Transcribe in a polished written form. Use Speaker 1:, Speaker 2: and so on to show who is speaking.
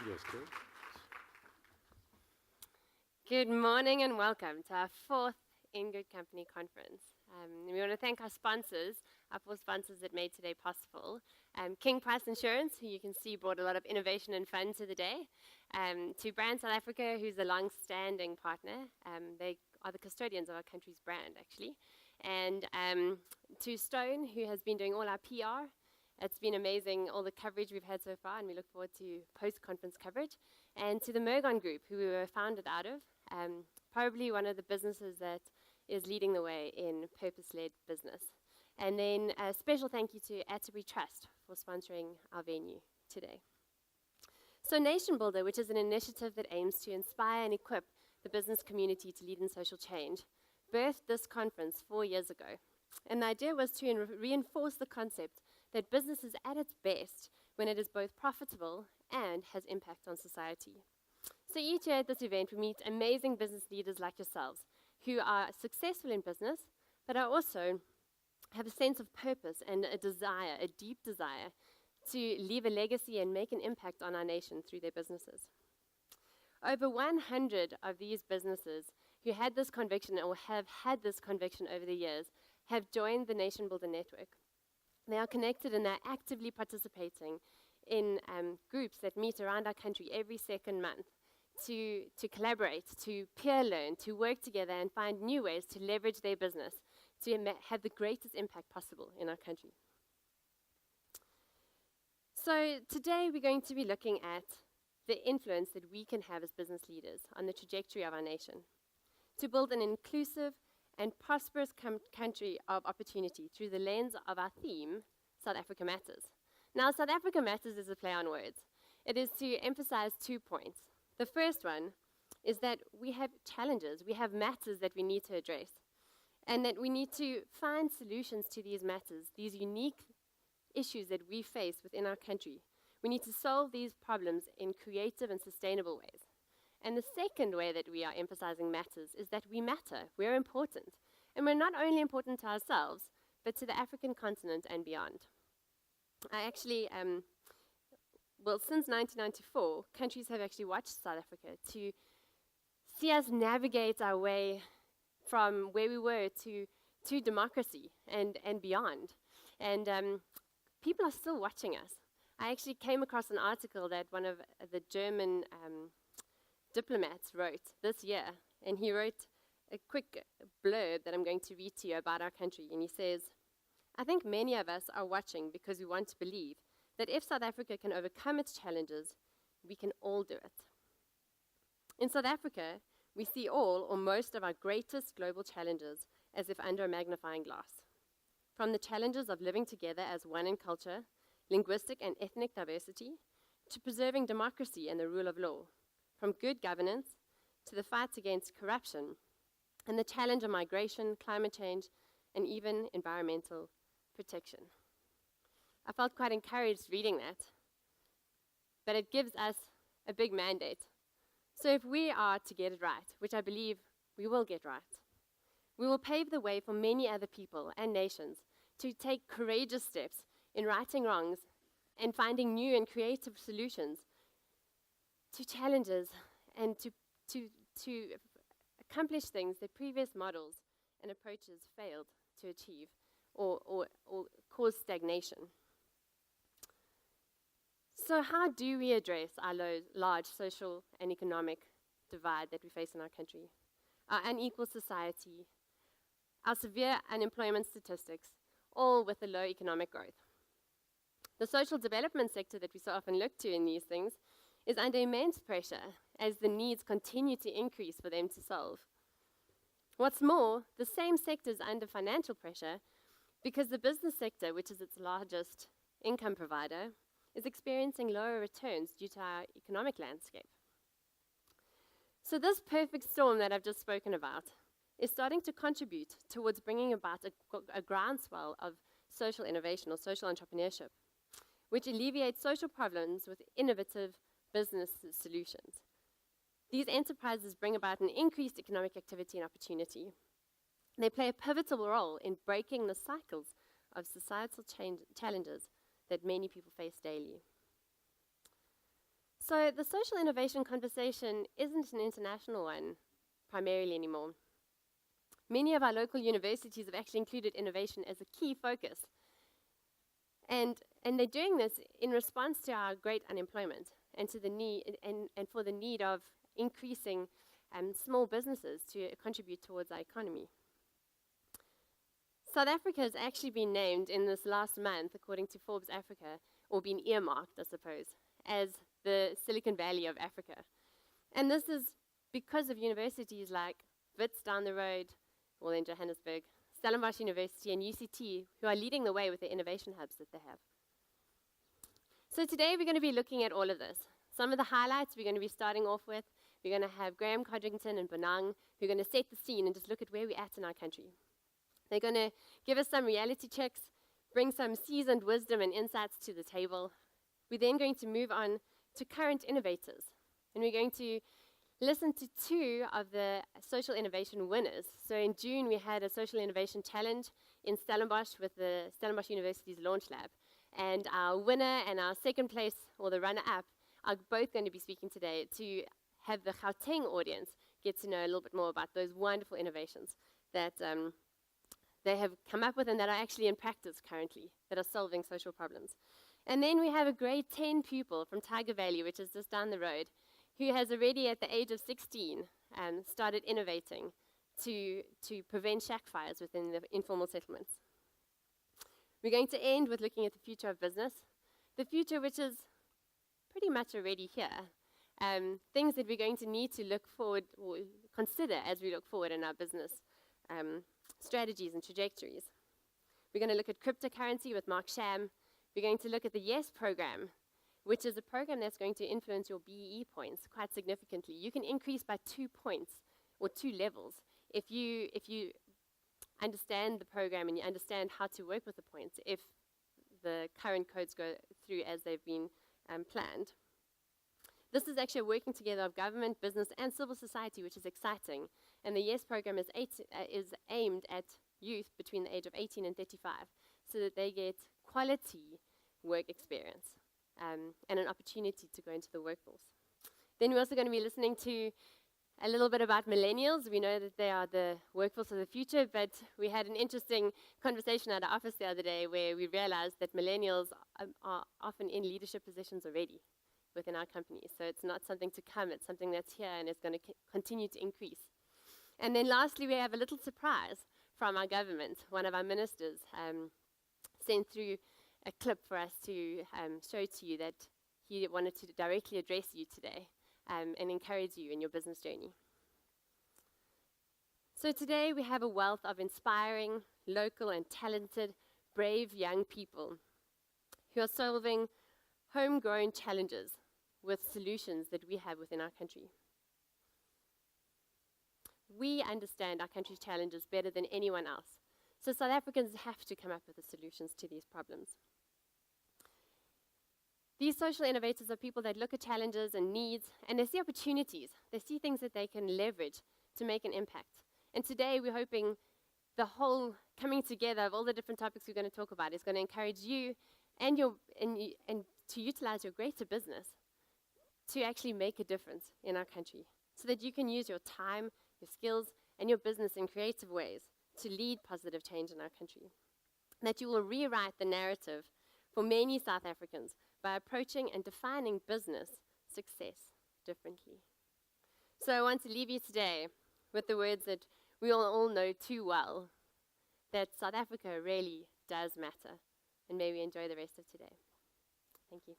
Speaker 1: Yes, Keri.
Speaker 2: Good morning and welcome to our fourth In Good Company conference. We want to thank our sponsors, our four sponsors that made today possible. King Price Insurance, who you can see brought a lot of innovation and fun to the day. To Brand South Africa, who's a long-standing partner. They are the custodians of our country's brand, actually. And to Stone, who has been doing all our PR. It's been amazing, all the coverage we've had so far, and we look forward to post-conference coverage. And to the Mergon Group, who we were founded out of, probably one of the businesses that is leading the way in purpose-led business. And then a special thank you to Atterbury Trust for sponsoring our venue today. So Nation Builder, which is an initiative that aims to inspire and equip the business community to lead in social change, birthed this conference 4 years ago. And the idea was to reinforce the concept that business is at its best when it is both profitable and has impact on society. So each year at this event, we meet amazing business leaders like yourselves who are successful in business, but are also have a sense of purpose and a desire, a deep desire, to leave a legacy and make an impact on our nation through their businesses. Over 100 of these businesses who had this conviction or have had this conviction over the years have joined the Nation Builder Network. They are connected and they're actively participating in groups that meet around our country every second month to collaborate, to peer learn, to work together and find new ways to leverage their business to have the greatest impact possible in our country. So today we're going to be looking at the influence that we can have as business leaders on the trajectory of our nation to build an inclusive and prosperous country of opportunity through the lens of our theme, South Africa Matters. Now, South Africa Matters is a play on words. It is to emphasize 2 points. The first one is that we have challenges, we have matters that we need to address, and that we need to find solutions to these matters, these unique issues that we face within our country. We need to solve these problems in creative and sustainable ways. And the second way that we are emphasizing matters is that we matter, we're important. And we're not only important to ourselves, but to the African continent and beyond. I actually, since 1994, countries have actually watched South Africa to see us navigate our way from where we were to democracy and beyond. And people are still watching us. I actually came across an article that one of the German diplomats wrote this year, and he wrote a quick blurb that I'm going to read to you about our country, and he says, "I think many of us are watching because we want to believe that if South Africa can overcome its challenges, we can all do it." In South Africa, we see all or most of our greatest global challenges as if under a magnifying glass. From the challenges of living together as one in culture, linguistic and ethnic diversity, to preserving democracy and the rule of law, from good governance to the fight against corruption, and the challenge of migration, climate change, and even environmental protection. I felt quite encouraged reading that, but it gives us a big mandate. So if we are to get it right, which I believe we will get right, we will pave the way for many other people and nations to take courageous steps in righting wrongs and finding new and creative solutions to challenges and to accomplish things that previous models and approaches failed to achieve or cause stagnation. So how do we address our large social and economic divide that we face in our country? Our unequal society, our severe unemployment statistics, all with a low economic growth. The social development sector that we so often look to in these things is under immense pressure as the needs continue to increase for them to solve. What's more, the same sector is under financial pressure because the business sector, which is its largest income provider, is experiencing lower returns due to our economic landscape. So this perfect storm that I've just spoken about is starting to contribute towards bringing about a groundswell of social innovation or social entrepreneurship, which alleviates social problems with innovative business solutions. These enterprises bring about an increased economic activity and opportunity. They play a pivotal role in breaking the cycles of societal challenges that many people face daily. So the social innovation conversation isn't an international one primarily anymore. Many of our local universities have actually included innovation as a key focus. And they're doing this in response to our great unemployment and to the need and for the need of increasing small businesses to contribute towards our economy. South Africa has actually been named in this last month, according to Forbes Africa, or been earmarked, I suppose, as the Silicon Valley of Africa. And this is because of universities like Wits down the road, well in Johannesburg, Stellenbosch University and UCT, who are leading the way with the innovation hubs that they have. So today we're going to be looking at all of this. Some of the highlights we're going to be starting off with. We're going to have Graham Codrington and Bonang, who are going to set the scene and just look at where we're at in our country. They're going to give us some reality checks, bring some seasoned wisdom and insights to the table. We're then going to move on to current innovators. And we're going to listen to two of the social innovation winners. So in June, we had a social innovation challenge in Stellenbosch with the Stellenbosch University's Launch Lab. And our winner and our second place, or the runner-up, are both going to be speaking today to have the Gauteng audience get to know a little bit more about those wonderful innovations that they have come up with and that are actually in practice currently, that are solving social problems. And then we have a grade 10 pupil from Tiger Valley, which is just down the road, who has already at the age of 16 started innovating to prevent shack fires within the informal settlements. We're going to end with looking at the future of business, the future which is pretty much already here, things that we're going to need to look forward or consider as we look forward in our business strategies and trajectories. We're going to look at cryptocurrency with Mark Sham. We're going to look at the YES program, which is a program that's going to influence your BEE points quite significantly. You can increase by 2 points or 2 levels if you understand the program and you understand how to work with the points if the current codes go through as they've been planned. This is actually a working together of government, business, and civil society, which is exciting. And the YES program is aimed at youth between the age of 18 and 35, so that they get quality work experience and an opportunity to go into the workforce. Then we're also going to be listening to a little bit about millennials. We know that they are the workforce of the future, but we had an interesting conversation at our office the other day where we realized that millennials are often in leadership positions already within our companies. So it's not something to come, it's something that's here and it's going to continue to increase. And then lastly, we have a little surprise from our government. One of our ministers sent through a clip for us to show to you that he wanted to directly address you today and encourage you in your business journey. So today we have a wealth of inspiring, local and talented, brave young people who are solving homegrown challenges with solutions that we have within our country. We understand our country's challenges better than anyone else. So South Africans have to come up with the solutions to these problems. These social innovators are people that look at challenges and needs, and they see opportunities. They see things that they can leverage to make an impact. And today we're hoping the whole coming together of all the different topics we're going to talk about is going to encourage you and to utilize your greater business to actually make a difference in our country, so that you can use your time, your skills, and your business in creative ways to lead positive change in our country. That you will rewrite the narrative for many South Africans by approaching and defining business success differently. So I want to leave you today with the words that we all know too well, that South Africa really does matter. And may we enjoy the rest of today. Thank you.